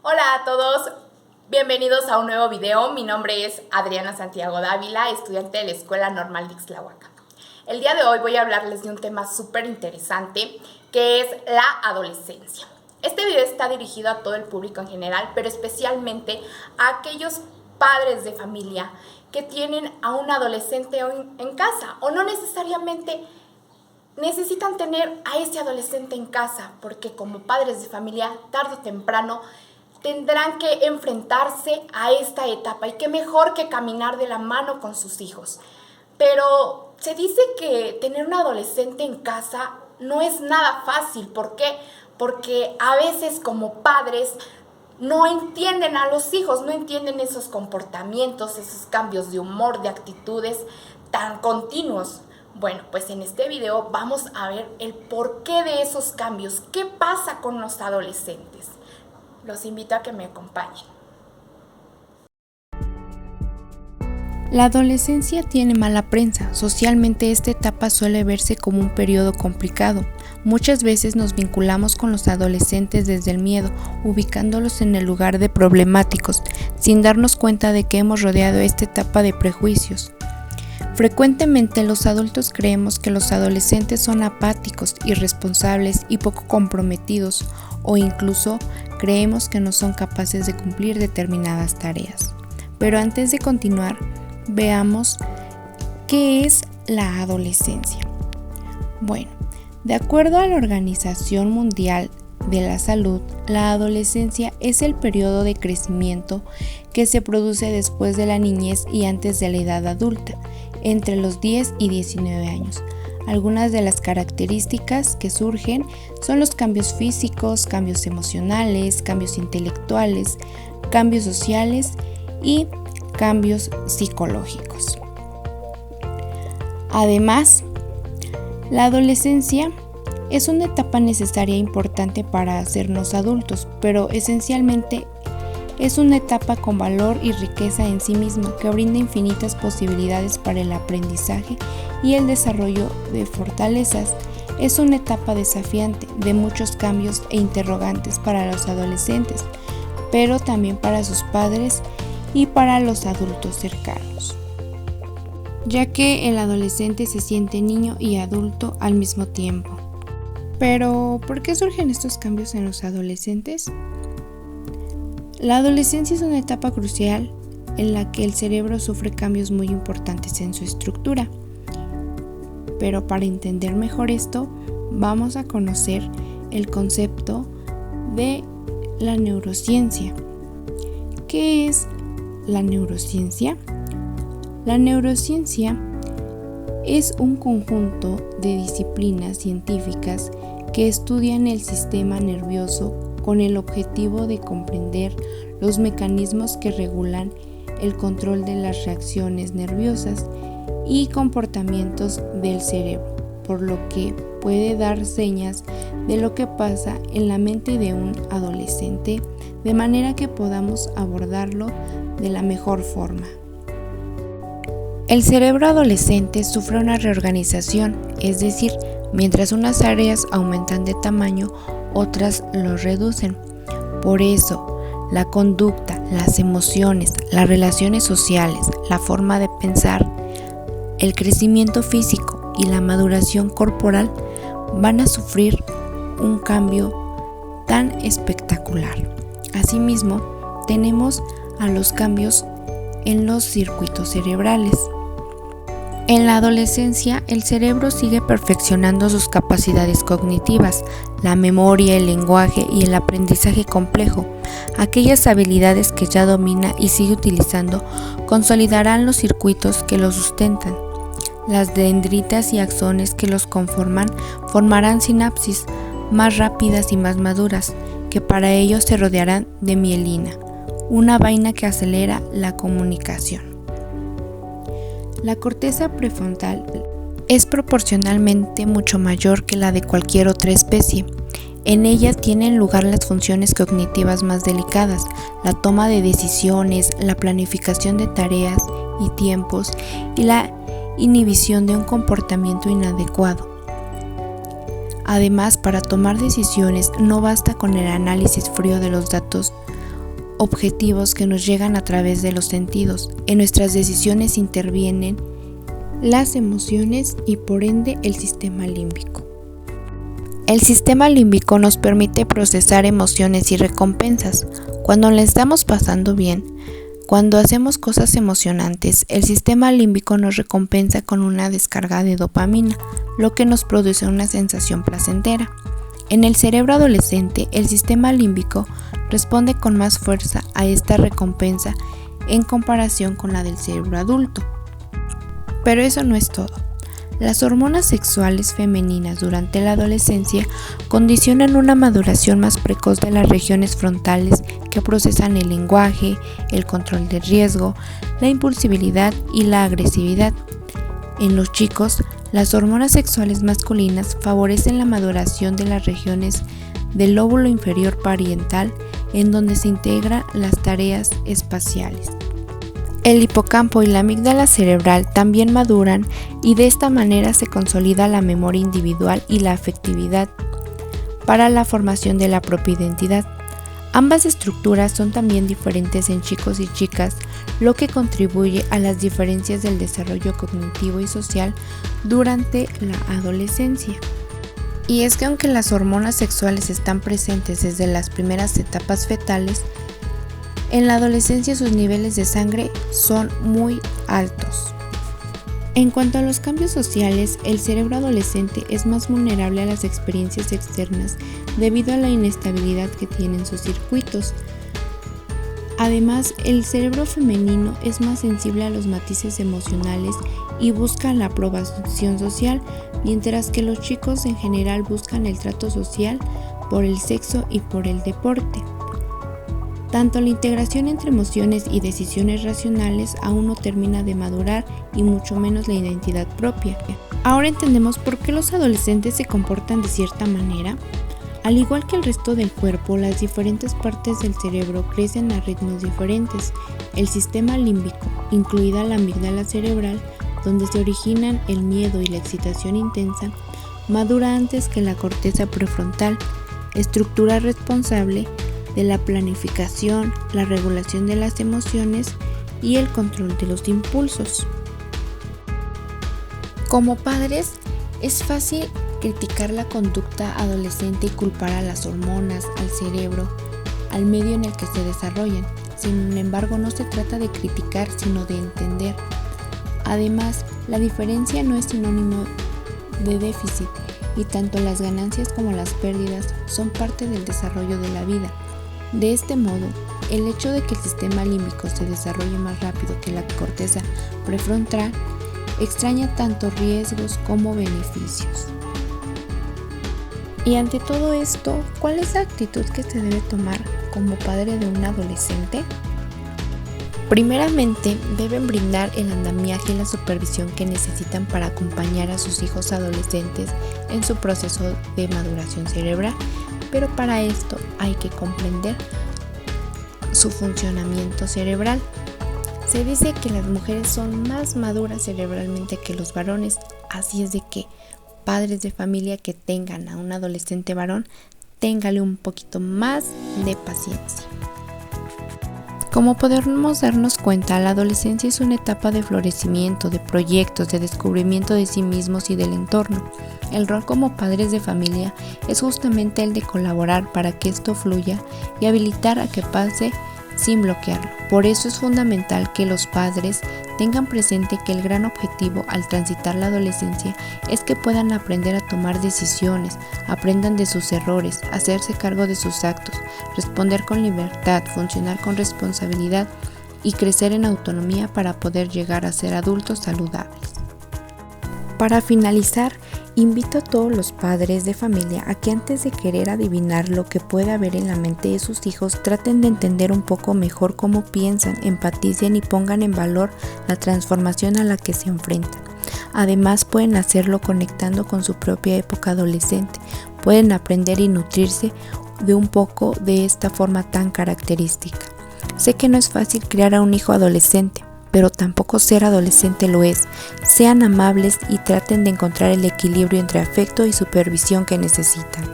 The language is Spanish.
Hola a todos, bienvenidos a un nuevo video. Mi nombre es Adriana Santiago Dávila, estudiante de la Escuela Normal de Ixtlahuaca. El día de hoy voy a hablarles de un tema súper interesante que es la adolescencia. Este video está dirigido a todo el público en general, pero especialmente a aquellos padres de familia que tienen a un adolescente en casa o no necesariamente necesitan tener a ese adolescente en casa, porque como padres de familia, tarde o temprano, tendrán que enfrentarse a esta etapa y qué mejor que caminar de la mano con sus hijos. Pero se dice que tener un adolescente en casa no es nada fácil. ¿Por qué? Porque a veces como padres no entienden a los hijos, no entienden esos comportamientos, esos cambios de humor, de actitudes tan continuos. Bueno, pues en este video vamos a ver el porqué de esos cambios. ¿Qué pasa con los adolescentes? Los invito a que me acompañen. La adolescencia tiene mala prensa. Socialmente esta etapa suele verse como un periodo complicado. Muchas veces nos vinculamos con los adolescentes desde el miedo, ubicándolos en el lugar de problemáticos, sin darnos cuenta de que hemos rodeado esta etapa de prejuicios. Frecuentemente los adultos creemos que los adolescentes son apáticos, irresponsables y poco comprometidos, o incluso creemos que no son capaces de cumplir determinadas tareas. Pero antes de continuar, veamos qué es la adolescencia. Bueno, de acuerdo a la Organización Mundial de la Salud, la adolescencia es el periodo de crecimiento que se produce después de la niñez y antes de la edad adulta, entre los 10 y 19 años. Algunas de las características que surgen son los cambios físicos, cambios emocionales, cambios intelectuales, cambios sociales y cambios psicológicos. Además, la adolescencia es una etapa necesaria e importante para hacernos adultos, pero esencialmente es una etapa con valor y riqueza en sí misma que brinda infinitas posibilidades para el aprendizaje y el desarrollo de fortalezas. Es una etapa desafiante, de muchos cambios e interrogantes para los adolescentes, pero también para sus padres y para los adultos cercanos, ya que el adolescente se siente niño y adulto al mismo tiempo. Pero, ¿por qué surgen estos cambios en los adolescentes? La adolescencia es una etapa crucial en la que el cerebro sufre cambios muy importantes en su estructura. Pero para entender mejor esto, vamos a conocer el concepto de la neurociencia. ¿Qué es la neurociencia? La neurociencia es un conjunto de disciplinas científicas que estudian el sistema nervioso con el objetivo de comprender los mecanismos que regulan el control de las reacciones nerviosas y comportamientos del cerebro, por lo que puede dar señas de lo que pasa en la mente de un adolescente, de manera que podamos abordarlo de la mejor forma. El cerebro adolescente sufre una reorganización, es decir, mientras unas áreas aumentan de tamaño, otras los reducen. Por eso, la conducta, las emociones, las relaciones sociales, la forma de pensar, el crecimiento físico y la maduración corporal van a sufrir un cambio tan espectacular. Asimismo, tenemos a los cambios en los circuitos cerebrales. En la adolescencia, el cerebro sigue perfeccionando sus capacidades cognitivas, la memoria, el lenguaje y el aprendizaje complejo. Aquellas habilidades que ya domina y sigue utilizando consolidarán los circuitos que los sustentan. Las dendritas y axones que los conforman formarán sinapsis más rápidas y más maduras, que para ello se rodearán de mielina, una vaina que acelera la comunicación. La corteza prefrontal es proporcionalmente mucho mayor que la de cualquier otra especie. En ella tienen lugar las funciones cognitivas más delicadas, la toma de decisiones, la planificación de tareas y tiempos y la inhibición de un comportamiento inadecuado. Además, para tomar decisiones no basta con el análisis frío de los datos objetivos que nos llegan a través de los sentidos. En nuestras decisiones intervienen las emociones y por ende el sistema límbico. El sistema límbico nos permite procesar emociones y recompensas. Cuando la estamos pasando bien, cuando hacemos cosas emocionantes, el sistema límbico nos recompensa con una descarga de dopamina, lo que nos produce una sensación placentera. En el cerebro adolescente, el sistema límbico responde con más fuerza a esta recompensa en comparación con la del cerebro adulto. Pero eso no es todo. Las hormonas sexuales femeninas durante la adolescencia condicionan una maduración más precoz de las regiones frontales que procesan el lenguaje, el control del riesgo, la impulsividad y la agresividad. En los chicos, las hormonas sexuales masculinas favorecen la maduración de las regiones del lóbulo inferior parietal, en donde se integran las tareas espaciales. El hipocampo y la amígdala cerebral también maduran y de esta manera se consolida la memoria individual y la afectividad para la formación de la propia identidad. Ambas estructuras son también diferentes en chicos y chicas, lo que contribuye a las diferencias del desarrollo cognitivo y social durante la adolescencia. Y es que aunque las hormonas sexuales están presentes desde las primeras etapas fetales, en la adolescencia sus niveles de sangre son muy altos. En cuanto a los cambios sociales, el cerebro adolescente es más vulnerable a las experiencias externas debido a la inestabilidad que tienen sus circuitos. Además, el cerebro femenino es más sensible a los matices emocionales y busca la aprobación social, mientras que los chicos en general buscan el trato social por el sexo y por el deporte. Tanto la integración entre emociones y decisiones racionales aún no termina de madurar y mucho menos la identidad propia. Ahora entendemos por qué los adolescentes se comportan de cierta manera. Al igual que el resto del cuerpo, las diferentes partes del cerebro crecen a ritmos diferentes. El sistema límbico, incluida la amígdala cerebral, donde se originan el miedo y la excitación intensa, madura antes que la corteza prefrontal, estructura responsable de la planificación, la regulación de las emociones y el control de los impulsos. Como padres, es fácil criticar la conducta adolescente y culpar a las hormonas, al cerebro, al medio en el que se desarrollan. Sin embargo, no se trata de criticar, sino de entender. Además, la diferencia no es sinónimo de déficit y tanto las ganancias como las pérdidas son parte del desarrollo de la vida. De este modo, el hecho de que el sistema límbico se desarrolle más rápido que la corteza prefrontal extraña tanto riesgos como beneficios. Y ante todo esto, ¿cuál es la actitud que se debe tomar como padre de un adolescente? Primeramente, deben brindar el andamiaje y la supervisión que necesitan para acompañar a sus hijos adolescentes en su proceso de maduración cerebral, pero para esto hay que comprender su funcionamiento cerebral. Se dice que las mujeres son más maduras cerebralmente que los varones, así es de que padres de familia que tengan a un adolescente varón, téngale un poquito más de paciencia. Como podemos darnos cuenta, la adolescencia es una etapa de florecimiento, de proyectos, de descubrimiento de sí mismos y del entorno. El rol como padres de familia es justamente el de colaborar para que esto fluya y habilitar a que pase sin bloquearlo. Por eso es fundamental que los padres tengan presente que el gran objetivo al transitar la adolescencia es que puedan aprender a tomar decisiones, aprendan de sus errores, hacerse cargo de sus actos, responder con libertad, funcionar con responsabilidad y crecer en autonomía para poder llegar a ser adultos saludables. Para finalizar, invito a todos los padres de familia a que antes de querer adivinar lo que puede haber en la mente de sus hijos, traten de entender un poco mejor cómo piensan, empaticen y pongan en valor la transformación a la que se enfrentan. Además, pueden hacerlo conectando con su propia época adolescente. Pueden aprender y nutrirse de un poco de esta forma tan característica. Sé que no es fácil criar a un hijo adolescente, pero tampoco ser adolescente lo es. Sean amables y traten de encontrar el equilibrio entre afecto y supervisión que necesitan.